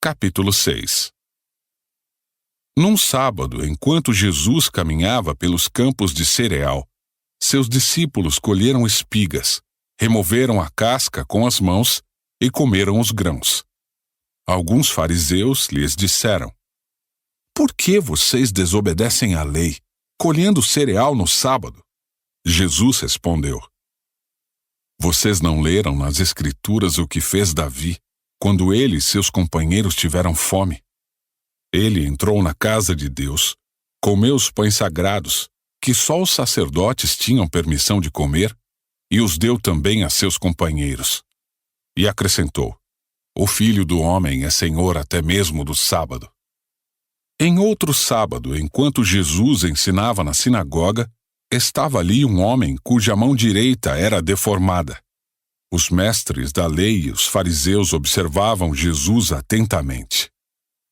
Capítulo 6. Num sábado, enquanto Jesus caminhava pelos campos de cereal, seus discípulos colheram espigas, removeram a casca com as mãos e comeram os grãos. Alguns fariseus lhes disseram: "Por que vocês desobedecem à lei, colhendo cereal no sábado?" Jesus respondeu: "Vocês não leram nas Escrituras o que fez Davi, quando ele e seus companheiros tiveram fome? Ele entrou na casa de Deus, comeu os pães sagrados, que só os sacerdotes tinham permissão de comer, e os deu também a seus companheiros. E acrescentou: o Filho do Homem é Senhor até mesmo do sábado." Em outro sábado, enquanto Jesus ensinava na sinagoga, estava ali um homem cuja mão direita era deformada. Os mestres da lei e os fariseus observavam Jesus atentamente.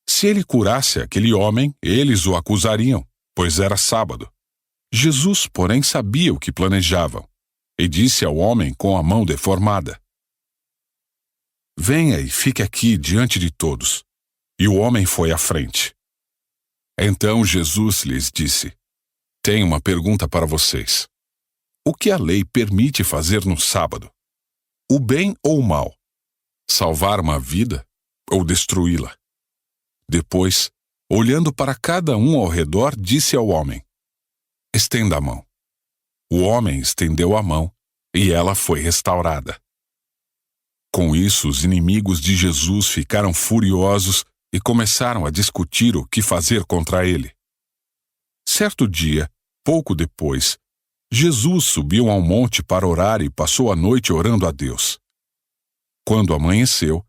Se ele curasse aquele homem, eles o acusariam, pois era sábado. Jesus, porém, sabia o que planejavam, e disse ao homem com a mão deformada: "Venha e fique aqui diante de todos." E o homem foi à frente. Então Jesus lhes disse: "Tenho uma pergunta para vocês. O que a lei permite fazer no sábado? O bem ou o mal? Salvar uma vida ou destruí-la?" Depois, olhando para cada um ao redor, disse ao homem: "Estenda a mão." O homem estendeu a mão, e ela foi restaurada. Com isso, os inimigos de Jesus ficaram furiosos e começaram a discutir o que fazer contra ele. Certo dia, pouco depois, Jesus subiu ao monte para orar e passou a noite orando a Deus. Quando amanheceu,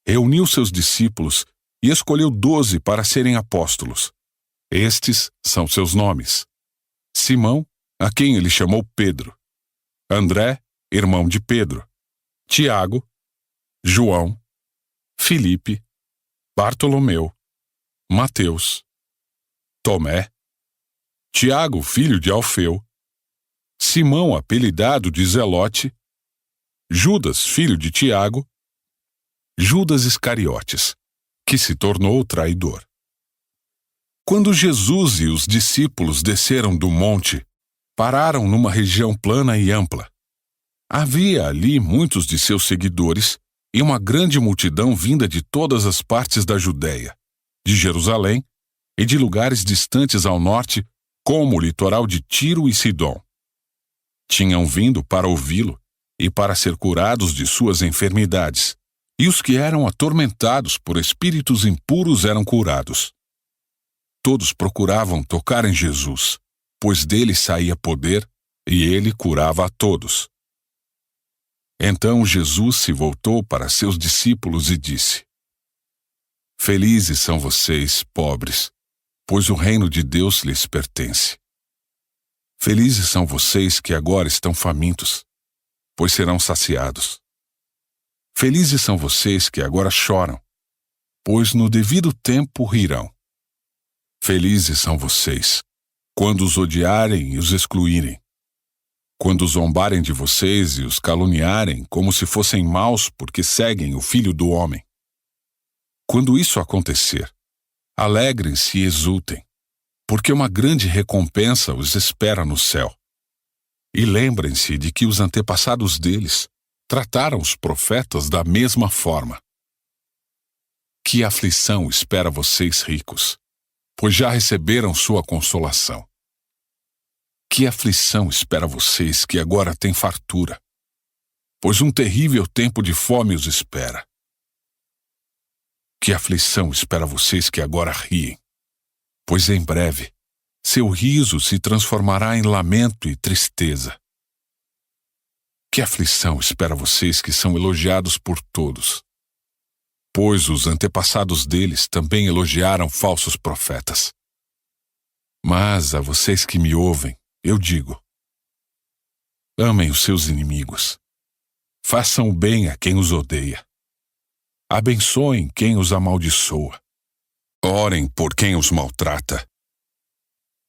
reuniu seus discípulos e escolheu 12 para serem apóstolos. Estes são seus nomes: Simão, a quem ele chamou Pedro; André, irmão de Pedro; Tiago; João; Filipe; Bartolomeu; Mateus; Tomé; Tiago, filho de Alfeu; Simão, apelidado de Zelote; Judas, filho de Tiago; Judas Iscariotes, que se tornou traidor. Quando Jesus e os discípulos desceram do monte, pararam numa região plana e ampla. Havia ali muitos de seus seguidores e uma grande multidão vinda de todas as partes da Judéia, de Jerusalém e de lugares distantes ao norte, como o litoral de Tiro e Sidom. Tinham vindo para ouvi-lo e para ser curados de suas enfermidades, e os que eram atormentados por espíritos impuros eram curados. Todos procuravam tocar em Jesus, pois dele saía poder e ele curava a todos. Então Jesus se voltou para seus discípulos e disse: "Felizes são vocês, pobres, pois o reino de Deus lhes pertence. Felizes são vocês que agora estão famintos, pois serão saciados. Felizes são vocês que agora choram, pois no devido tempo rirão. Felizes são vocês quando os odiarem e os excluírem, quando zombarem de vocês e os caluniarem como se fossem maus porque seguem o Filho do Homem. Quando isso acontecer, alegrem-se e exultem, porque uma grande recompensa os espera no céu. E lembrem-se de que os antepassados deles trataram os profetas da mesma forma. Que aflição espera vocês ricos, pois já receberam sua consolação. Que aflição espera vocês que agora têm fartura, pois um terrível tempo de fome os espera. Que aflição espera vocês que agora riem, pois em breve seu riso se transformará em lamento e tristeza. Que aflição espera vocês que são elogiados por todos, pois os antepassados deles também elogiaram falsos profetas. Mas a vocês que me ouvem, eu digo: amem os seus inimigos, façam o bem a quem os odeia, abençoem quem os amaldiçoa, orem por quem os maltrata.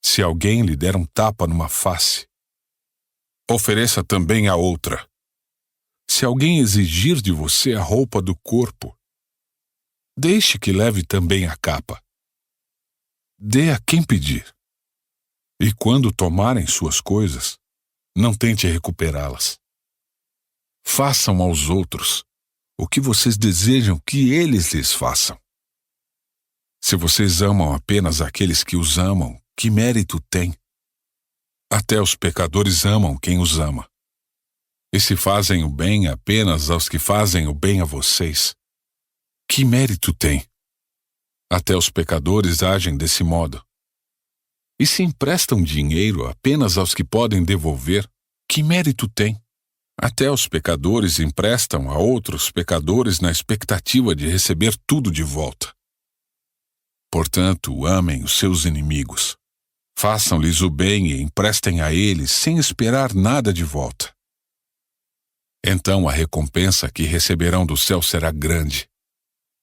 Se alguém lhe der um tapa numa face, ofereça também a outra. Se alguém exigir de você a roupa do corpo, deixe que leve também a capa. Dê a quem pedir. E quando tomarem suas coisas, não tente recuperá-las. Façam aos outros o que vocês desejam que eles lhes façam. Se vocês amam apenas aqueles que os amam, que mérito tem? Até os pecadores amam quem os ama. E se fazem o bem apenas aos que fazem o bem a vocês, que mérito tem? Até os pecadores agem desse modo. E se emprestam dinheiro apenas aos que podem devolver, que mérito tem? Até os pecadores emprestam a outros pecadores na expectativa de receber tudo de volta. Portanto, amem os seus inimigos. Façam-lhes o bem e emprestem a eles sem esperar nada de volta. Então a recompensa que receberão do céu será grande,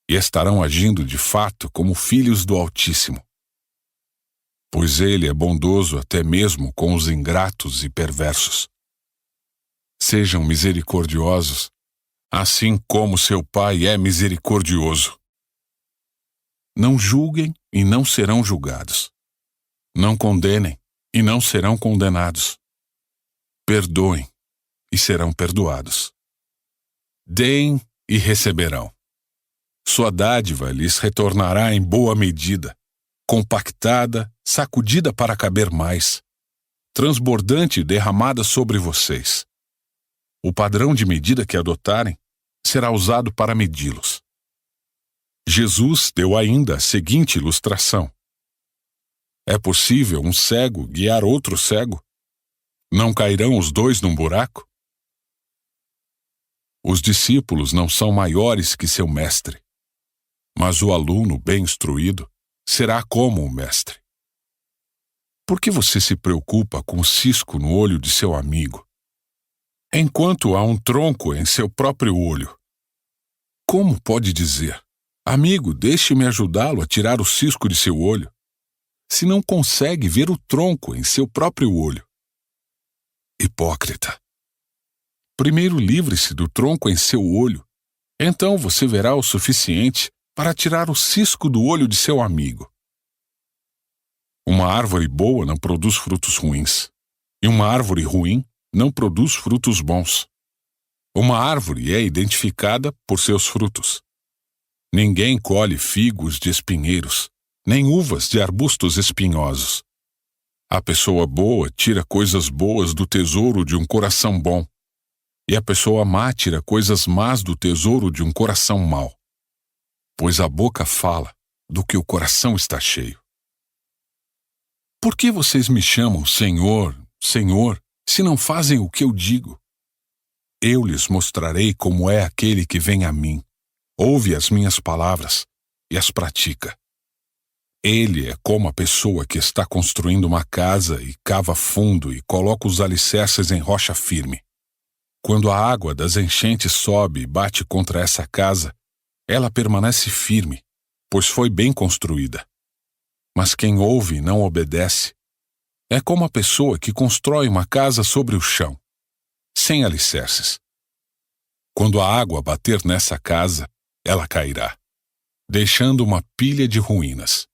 e estarão agindo de fato como filhos do Altíssimo. Pois ele é bondoso até mesmo com os ingratos e perversos. Sejam misericordiosos, assim como seu Pai é misericordioso. Não julguem e não serão julgados. Não condenem e não serão condenados. Perdoem e serão perdoados. Deem e receberão. Sua dádiva lhes retornará em boa medida, compactada, sacudida para caber mais, transbordante e derramada sobre vocês. O padrão de medida que adotarem será usado para medi-los. Jesus deu ainda a seguinte ilustração. É possível um cego guiar outro cego? Não cairão os dois num buraco? Os discípulos não são maiores que seu mestre, mas o aluno bem instruído será como o mestre. Por que você se preocupa com o cisco no olho de seu amigo, enquanto há um tronco em seu próprio olho? Como pode dizer, amigo, deixe-me ajudá-lo a tirar o cisco de seu olho, se não consegue ver o tronco em seu próprio olho? Hipócrita! Primeiro livre-se do tronco em seu olho, então você verá o suficiente para tirar o cisco do olho de seu amigo. Uma árvore boa não produz frutos ruins, e uma árvore ruim não produz frutos bons. Uma árvore é identificada por seus frutos. Ninguém colhe figos de espinheiros, nem uvas de arbustos espinhosos. A pessoa boa tira coisas boas do tesouro de um coração bom, e a pessoa má tira coisas más do tesouro de um coração mau. Pois a boca fala do que o coração está cheio. Por que vocês me chamam Senhor, Senhor, se não fazem o que eu digo? Eu lhes mostrarei como é aquele que vem a mim, ouve as minhas palavras e as pratica. Ele é como a pessoa que está construindo uma casa e cava fundo e coloca os alicerces em rocha firme. Quando a água das enchentes sobe e bate contra essa casa, ela permanece firme, pois foi bem construída. Mas quem ouve e não obedece é como a pessoa que constrói uma casa sobre o chão, sem alicerces. Quando a água bater nessa casa, ela cairá, deixando uma pilha de ruínas.